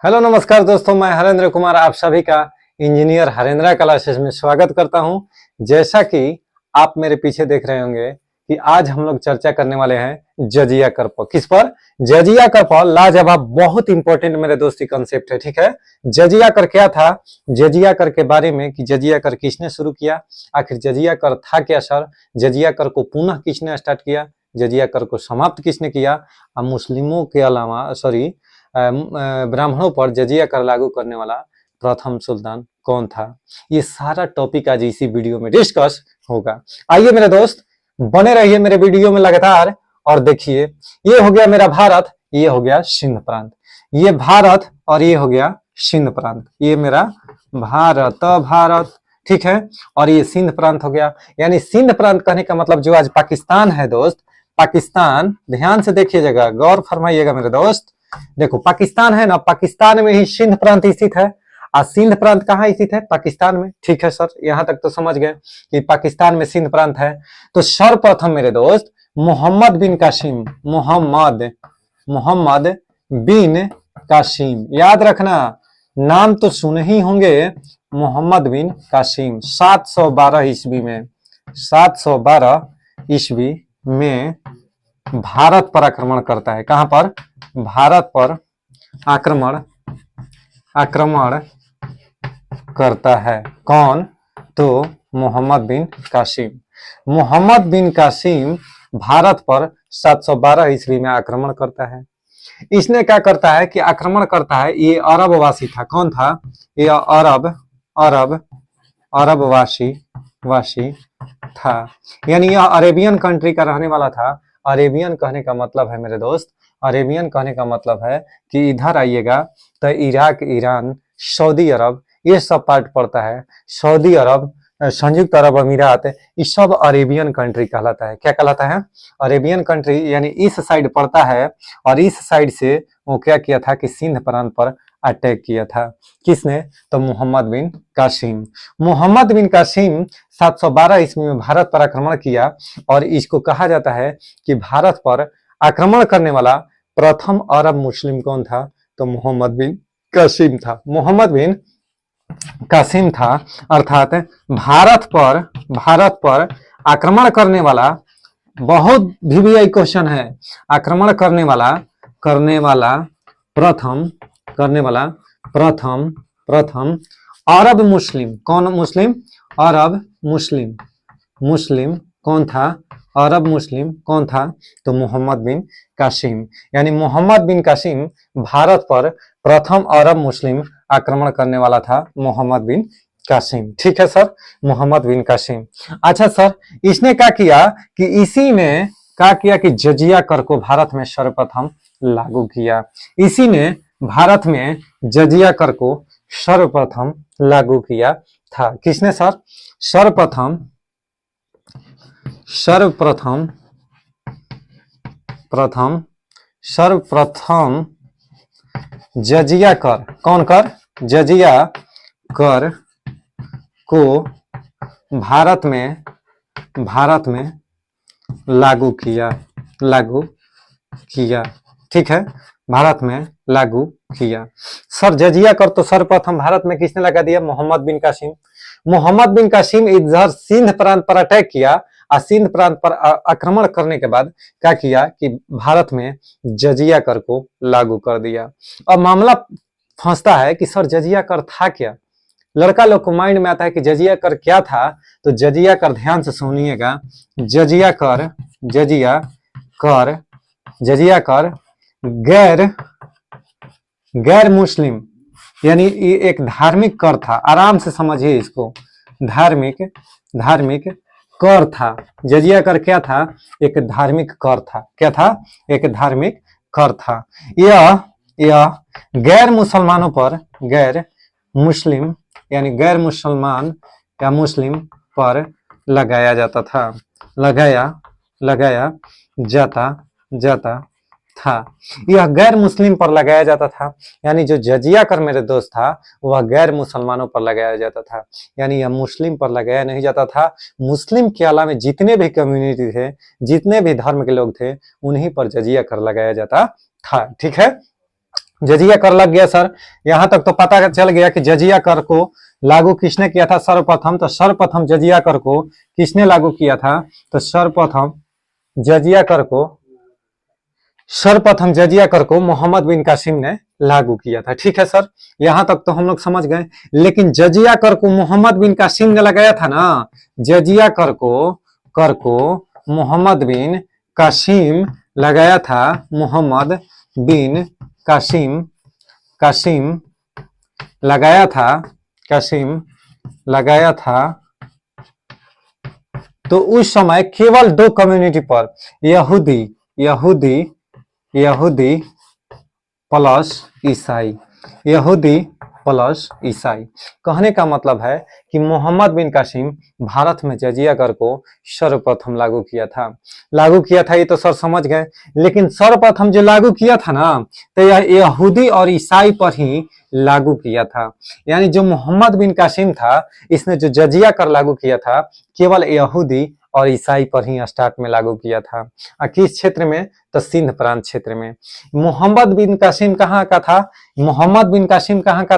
Hello नमस्कार दोस्तों, मैं हरेंद्र कुमार आप सभी का इंजीनियर हरेंद्रा क्लासेस में स्वागत करता हूं। जैसा कि आप मेरे पीछे देख रहे होंगे कि आज हम लोग चर्चा करने वाले हैं जजिया कर पर। किस पर? जजिया कर पर। लाजवाब, बहुत इंपॉर्टेंट मेरे दोस्ती कंसेप्ट है, ठीक है। जजिया कर क्या था, जजिया कर के बारे में कि जजिया कर किसने शुरू किया, आखिर जजिया कर था क्या सर, जजिया कर को पुनः किसने स्टार्ट किया, जजिया कर को समाप्त किसने किया, और मुस्लिमों के अलावा ब्राह्मणों पर जजिया कर लागू करने वाला प्रथम सुल्तान कौन था। ये सारा टॉपिक आज इसी वीडियो में डिस्कस होगा। आइए मेरे दोस्त, बने रहिए मेरे वीडियो में लगातार और देखिए। ये हो गया मेरा भारत, ये हो गया सिंध प्रांत, ये भारत और ये हो गया सिंध प्रांत, ये मेरा भारत, ठीक है। और ये सिंध प्रांत हो गया, यानी सिंध प्रांत कहने का मतलब जो आज पाकिस्तान है दोस्त, पाकिस्तान, ध्यान से देखिएगा, गौर फरमाइएगा मेरे दोस्त। देखो पाकिस्तान है ना, पाकिस्तान में ही सिंध प्रांत स्थित है। और सिंध प्रांत कहाँ स्थित है? पाकिस्तान में, ठीक है सर। यहां तक तो समझ गए कि पाकिस्तान में सिंध प्रांत है। तो सर्वप्रथम मेरे दोस्त मोहम्मद बिन कासिम, मोहम्मद बिन कासिम, याद रखना, नाम तो सुने ही होंगे, मोहम्मद बिन कासिम 712 ईस्वी में, 712 ईस्वी में भारत पर आक्रमण करता है। कहां पर? भारत पर आक्रमण करता है। कौन? तो मोहम्मद बिन कासिम। मोहम्मद बिन कासिम भारत पर 712 ईस्वी में आक्रमण करता है। इसने क्या करता है कि आक्रमण करता है, ये अरब वासी था। कौन था? ये अरब वासी था, यानी यह अरेबियन कंट्री का रहने वाला था। अरेबियन कहने का मतलब है मेरे दोस्त, अरेबियन कहने का मतलब है कि इधर आइएगा तो इराक, ईरान, सऊदी अरब, ये सब पार्ट पड़ता है। सऊदी अरब, संयुक्त अरब अमीरात, ये सब अरेबियन कंट्री कहलाता है। क्या कहलाता है? अरेबियन कंट्री, यानी इस साइड पड़ता है। और इस साइड से वो क्या किया था कि सिंध प्रांत पर अटैक किया था। किसने? तो मोहम्मद बिन कासिम। मोहम्मद बिन कासिम 712 ईस्वी में भारत पर आक्रमण किया। और इसको कहा जाता है कि भारत पर आक्रमण करने वाला प्रथम अरब मुस्लिम कौन था? तो मोहम्मद बिन कासिम था। मोहम्मद बिन कासिम था, अर्थात भारत पर आक्रमण करने वाला, बहुत भी क्वेश्चन है, आक्रमण करने वाला प्रथम अरब मुस्लिम। कौन मुस्लिम? अरब मुस्लिम कौन था? अरब मुस्लिम कौन था? तो मोहम्मद बिन कासिम। यानी मोहम्मद बिन कासिम भारत पर प्रथम अरब मुस्लिम आक्रमण करने वाला था, मोहम्मद बिन कासिम, ठीक है सर, मोहम्मद बिन कासिम। अच्छा सर, इसने क्या किया कि इसी ने क्या किया कि जजिया कर को भारत में सर्वप्रथम लागू किया। इसी ने भारत में जजिया कर को सर्वप्रथम लागू किया था। किसने सर? सर्वप्रथम जजिया कर। कौन कर? जजिया कर को भारत में लागू किया, ठीक है, भारत में लागू किया। सर जजिया कर तो सर्वप्रथम भारत में किसने लगा दिया? मोहम्मद बिन कासिम। मोहम्मद बिन कासिम इधर सिंध प्रांत पर अटैक किया, और सिंध प्रांत पर आक्रमण करने के बाद क्या किया कि भारत में जजिया कर को लागू कर दिया। अब मामला फंसता है कि सर जजिया कर था क्या? लड़का लोग को माइंड में आता है कि जजिया कर क्या था। तो जजिया कर, ध्यान से सुनिएगा, जजिया कर गैर मुस्लिम, यानी ये एक धार्मिक कर था। आराम से समझिए इसको, धार्मिक कर था। जजिया कर क्या था? एक धार्मिक कर था। क्या था? एक धार्मिक कर था। यह गैर मुसलमानों पर, गैर मुस्लिम यानी गैर मुसलमान या मुस्लिम पर लगाया जाता था। यह गैर मुस्लिम पर लगाया जाता था, यानी जो जजिया कर मेरे दोस्त था वह गैर मुसलमानों पर लगाया जाता था, यानी यह मुस्लिम पर लगाया नहीं जाता था। मुस्लिम के अलावा जितने भी कम्युनिटी थे, जितने भी धर्म के लोग थे, उन्हीं पर जजिया कर लगाया जाता था, ठीक है। जजिया कर लग गया सर। यहां तक तो पता चल गया कि जजिया कर को लागू किसने किया था सर्वप्रथम। तो सर्वप्रथम जजिया कर को किसने लागू किया था? तो सर्वप्रथम जजिया कर को मोहम्मद बिन कासिम ने लागू किया था। ठीक है सर, यहां तक तो हम लोग समझ गए। लेकिन जजिया कर को मोहम्मद बिन कासिम ने लगाया था ना, जजिया कर को मोहम्मद बिन कासिम लगाया था। मोहम्मद बिन कासिम लगाया था, तो उस समय केवल दो कम्युनिटी पर, यहूदी प्लस ईसाई। कहने का मतलब है कि मोहम्मद बिन कासिम भारत में जजिया कर को सर्वप्रथम लागू किया था। ये तो सर समझ गए। लेकिन सर्वप्रथम जो लागू किया था ना, तो यह यहूदी और ईसाई पर ही लागू किया था। यानी जो मोहम्मद बिन कासिम था, इसने जो जजिया कर लागू किया था, केवल यहूदी और ईसाई पर ही स्टार्ट में लागू किया था। किस क्षेत्र में? तो सिंध प्रांत क्षेत्र में। मोहम्मद बिन कासिम कहाँ का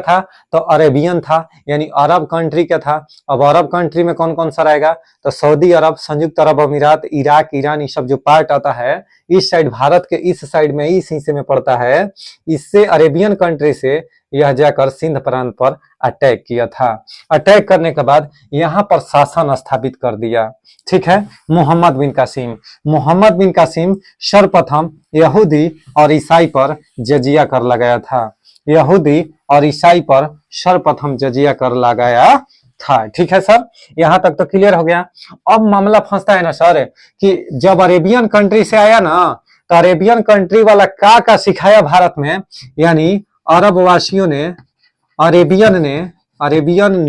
था? तो अरेबियन था, यानी अरब कंट्री का था। अब अरब कंट्री में कौन कौन सा रहेगा? तो सऊदी अरब, संयुक्त अरब अमीरात, इराक, ईरान, ये सब जो पार्ट आता है इस साइड, भारत के इस साइड में, इस हिस्से में पड़ता है। इससे अरेबियन कंट्री से यह जाकर सिंध प्रांत पर अटैक किया था। अटैक करने के बाद यहाँ पर शासन स्थापित कर दिया। ठीक है, मोहम्मद बिन कासिम सर्वप्रथम यहूदी और ईसाई पर जजिया कर लगाया था। यहूदी और ईसाई पर सर्वप्रथम जजिया कर लगाया था। ठीक है सर, यहाँ तक तो क्लियर हो गया। अब मामला फंसता है ना सर कि जब अरेबियन कंट्री से आया ना, तो अरेबियन कंट्री वाला का सिखाया भारत में, यानी अरब वासियों ने, अरेबियन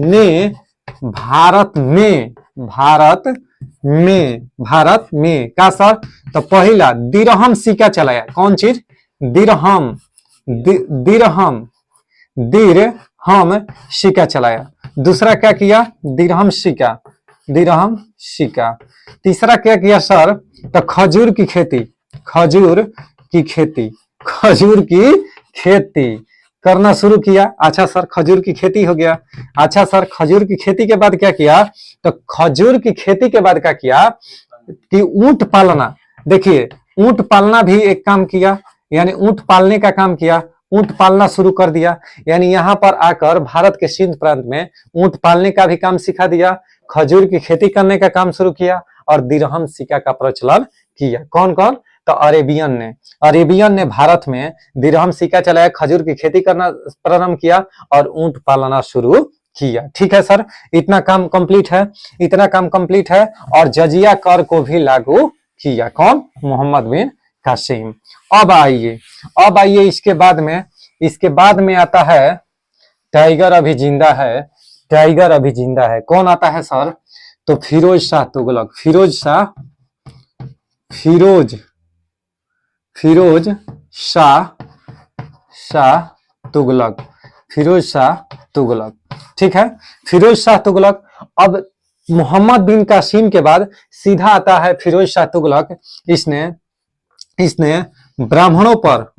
ने भारत में का सर, तो पहला दिरहम सिक्का चलाया। कौन चीज? दिरहम सिक्का चलाया। दूसरा क्या किया? दिरहम सिक्का। तीसरा क्या किया सर? तो खजूर की खेती करना शुरू किया। अच्छा सर, खजूर की खेती हो गया। अच्छा सर, खजूर की खेती के बाद क्या किया? तो खजूर की खेती के बाद क्या किया कि ऊंट पालना। देखिए, ऊंट पालना भी एक काम किया, यानी ऊंट पालने का काम किया, ऊंट पालना शुरू कर दिया। यानी यहाँ पर आकर भारत के सिंध प्रांत में ऊंट पालने का भी काम सिखा दिया, खजूर की खेती करने का काम शुरू किया और दिरहम सिक्का का प्रचलन किया। कौन कौन? तो अरेबियन ने भारत में दिरहम सिक्का चलाया, खजूर की खेती करना प्रारंभ किया और ऊंट पालना शुरू किया। ठीक है सर, इतना काम कंप्लीट है और जजिया कर को भी लागू किया। कौन? मोहम्मद बिन कासिम। अब आइए इसके बाद में आता है टाइगर अभी जिंदा है। कौन आता है सर? तो फिरोज शाह तुगलक। ठीक है, फिरोज शाह तुगलक। अब मोहम्मद बिन कासिम के बाद सीधा आता है फिरोज शाह तुगलक। इसने ब्राह्मणों पर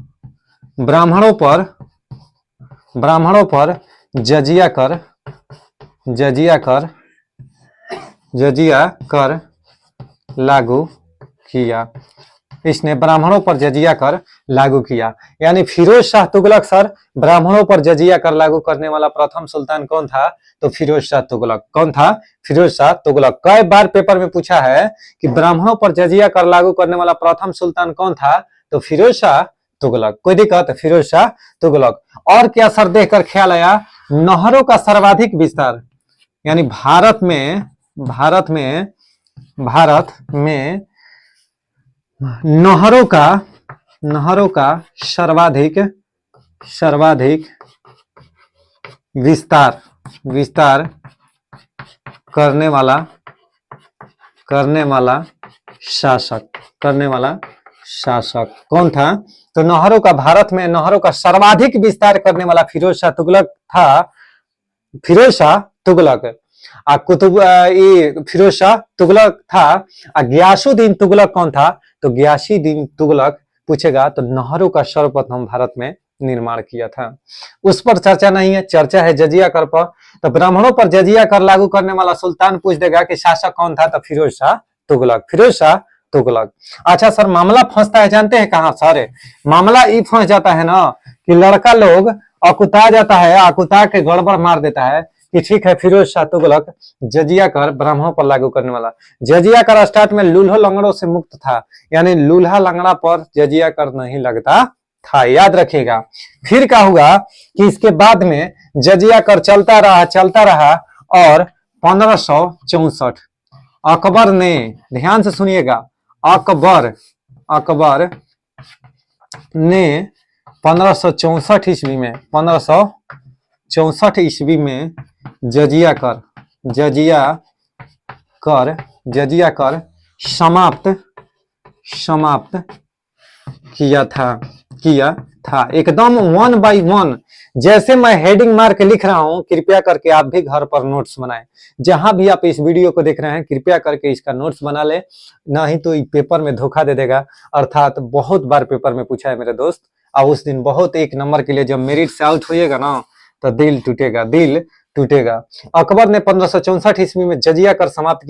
जजिया कर लागू किया। इसने ब्राह्मणों पर जजिया कर लागू किया। यानी फिरोज शाह तुगलक सर ब्राह्मणों पर जजिया कर लागू करने वाला प्रथम सुल्तान कौन था? तो फिरोज शाह तुगलक। कौन था? फिरोज शाह तुगलक। कई बार पेपर में पूछा है कि ब्राह्मणों पर जजिया कर लागू करने वाला प्रथम सुल्तान कौन था? तो फिरोज शाह तुगलक। कोई दिक्कत? फिरोज शाह तुगलक। और क्या सर देखकर ख्याल आया? नहरों का सर्वाधिक विस्तार, यानी भारत में नहरों का सर्वाधिक विस्तार करने वाला शासक कौन था? तो नहरों का, भारत में नहरों का सर्वाधिक विस्तार करने वाला फिरोज शाह तुगलक था। फिरोज शाह तुगलक था। गयासुद्दीन तुगलक कौन था? तो गयासुद्दीन तुगलक पूछेगा तो नहरों का सर्वप्रथम भारत में निर्माण किया था। उस पर चर्चा नहीं है, चर्चा है जजिया कर पर। तो ब्राह्मणों पर जजिया कर लागू करने वाला सुल्तान पूछ देगा कि शासक कौन था, तो फिरोज शाह तुगलक, फिरोज शाह तुगलक। अच्छा सर, मामला फंसता है जानते हैं कहाँ सर? मामला ये फंस जाता है ना कि लड़का लोग अकुता जाता है, अकुता के गड़बड़ मार देता है कि ठीक है फिरोज शाह तुगलक जजिया कर ब्राह्मणों पर लागू करने वाला। जजिया कर स्टार्ट में लूल्हो लंगड़ों से मुक्त था, यानी लूल्हा लंगड़ा पर जजिया कर नहीं लगता था, याद रखिएगा। फिर क्या हुआ कि इसके बाद में जजिया कर चलता रहा और 1564 अकबर ने, ध्यान से सुनिएगा, अकबर ने 1564 ईस्वी में 1564 ईस्वी में जजिया कर समाप्त किया था एकदम 1 by 1। जैसे मैं हेडिंग मार के लिख रहा हूं, कृपया करके आप भी घर पर नोट्स बनाएं। जहां भी आप इस वीडियो को देख रहे हैं कृपया करके इसका नोट्स बना ले, नहीं तो पेपर में धोखा दे देगा। अर्थात बहुत बार पेपर में पूछा है मेरे दोस्त, और उस दिन बहुत 1 नंबर के लिए जब मेरिट से आउट होइएगा ना तो दिल टूटेगा। अकबर ने 1564 ईस्वी में जजिया कर समाप्त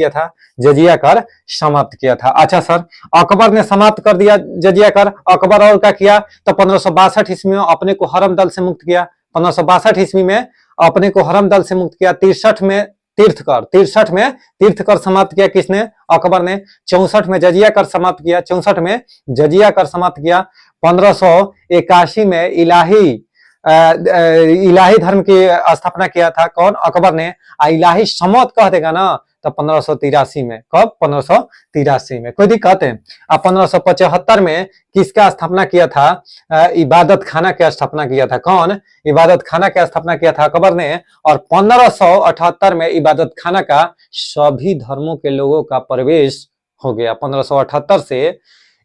किया था। अच्छा सर, अकबर ने समाप्त कर दिया जजिया कर, अकबर और क्या किया, तो 1562 ईस्वी में अपने को हरम दल से मुक्त किया। 1562 ईस्वी में अपने को हरम दल से मुक्त किया। 63 में तीर्थकर समाप्त किया किसने? अकबर ने। 64 में जजिया कर समाप्त किया। 1581 में इलाही धर्म की स्थापना किया था कौन? अकबर ने। इलाही समत कह देगा ना तो 1583 में। कब? 1583 में, कोई दिक्कत है? अब 1575 में किसका स्थापना किया था? इबादत खाना की स्थापना किया था। कौन? इबादत खाना की स्थापना किया था अकबर ने। और 1578 में इबादत खाना का सभी धर्मों के लोगों का प्रवेश हो गया। 1578 से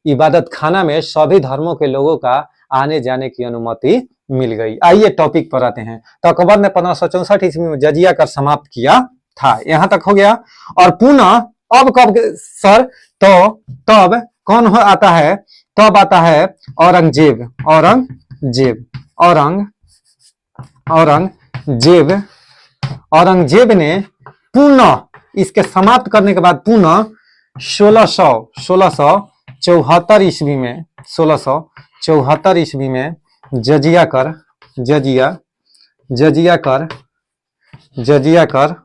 इबादत खाना में सभी धर्मों के लोगों का आने जाने की अनुमति मिल गई। आइए टॉपिक पर आते हैं। तो अकबर ने 1564 ईस्वी में जजिया कर समाप्त किया था, यहां तक हो गया। और पुनः अब कब सर? तो तब कौन आता है? तब आता है औरंगजेब ने पुनः इसके समाप्त करने के बाद पुनः 1674 ईस्वी में जजिया कर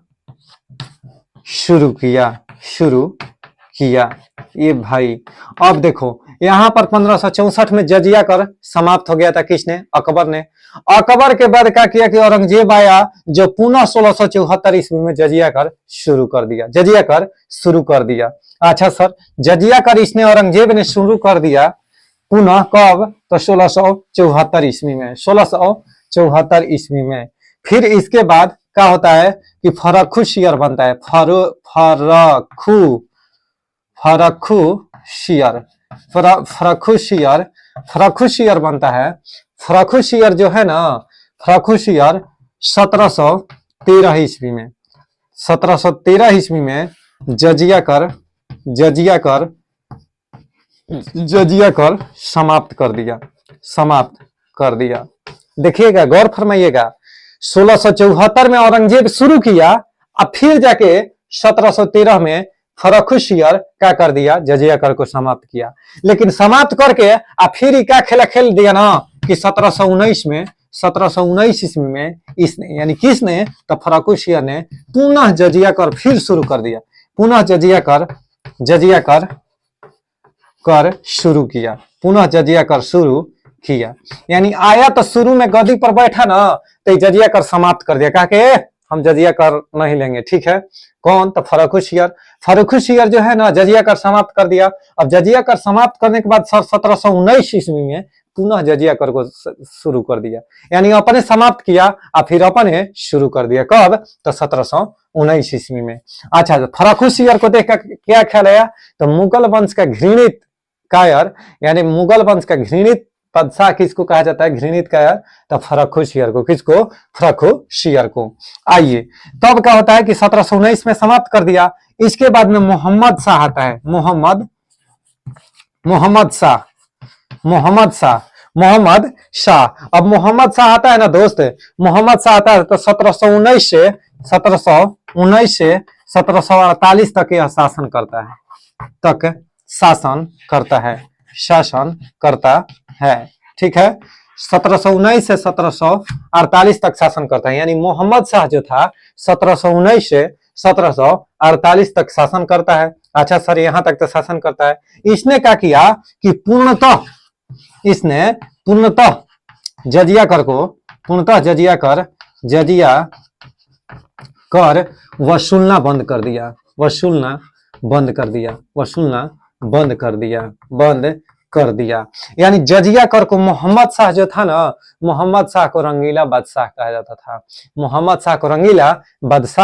शुरू किया। ये भाई अब देखो यहां पर 1564 में जजिया कर समाप्त हो गया था। किसने? अकबर ने। अकबर के बाद क्या किया कि औरंगजेब आया जो पुनः 1674 ईस्वी में जजिया कर शुरू कर दिया। अच्छा सर, जजिया कर इसने औरंगजेब ने शुरू कर दिया पुनः कब? तो 1674 ईस्वी में। 1674 ईस्वी में। फिर इसके बाद क्या होता है कि फर्रुख शियर बनता है। फर्रुख शियर बनता है। फर्रुख शियर जो है ना, फर्रुख शियर 1713 ईस्वी में जजिया कर समाप्त कर दिया। देखिएगा, गौर फरमाइएगा। 1674 में औरंगजेब शुरू किया, अब फिर जाके 1713 में फर्रुख शियर क्या कर दिया? जजिया कर को समाप्त किया। लेकिन समाप्त करके अब फिर क्या खेला खेल दिया ना कि 1719 ईस्वी में इसने, यानी किसने? तो फर्रुख शियर ने पुनः जजिया कर फिर शुरू कर दिया। पुनः जजिया कर शुरू किया। यानी आया तो शुरू में गद्दी पर बैठा ना तो जजिया कर समाप्त कर दिया। कहा कि हम जजिया कर नहीं लेंगे, ठीक है। कौन? तो फर्रुख शियर जो है ना जजिया कर समाप्त कर दिया। अब जजिया कर समाप्त करने के बाद 1719 ईस्वी में पुनः जजिया कर को शुरू कर दिया। यानी अपने समाप्त किया और फिर अपने शुरू कर दिया। कब? तो 1719 ईस्वी में। अच्छा, फर्रुख शियर को देख क्या ख्याल आया? तो मुगल वंश का घृणित कायर, यानी मुगल वंश का घृणित बादशाह किसको कहा जाता है? घृणित कायर। तो फर्रुख शियर को। किसको? फर्रुख शियर को। आइए तब क्या होता है कि 1719 में समाप्त कर दिया। इसके बाद में मोहम्मद शाह आता है। मोहम्मद मोहम्मद शाह। अब मोहम्मद शाह आता है ना दोस्त, मोहम्मद शाह आता है तो 1719 से 1748 तक यह शासन करता है, शासन करता है। ठीक है, 1719 से 1748 तक शासन करता है, यानी मोहम्मद शाह जो था 1719 से 1748 तक शासन करता है। अच्छा सर, यहां तक तो शासन करता है। इसने क्या किया कि पूर्णतः जजिया कर वसूलना बंद कर दिया। यानी जजिया कर को मोहम्मद शाह जो था ना, मोहम्मद शाह को रंगीला बादशाह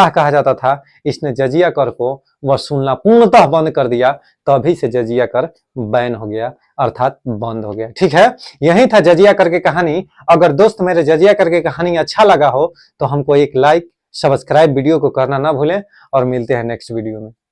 कहा जाता था। इसने जजिया कर को वसूलना पूर्णतः बंद कर दिया, तभी से जजिया कर बैन हो गया, अर्थात बंद हो गया। ठीक है, यही था जजिया कर की कहानी। अगर दोस्त मेरे जजिया कर की कहानी अच्छा लगा हो तो हमको एक लाइक, सब्सक्राइब वीडियो को करना ना भूलें, और मिलते हैं नेक्स्ट वीडियो में।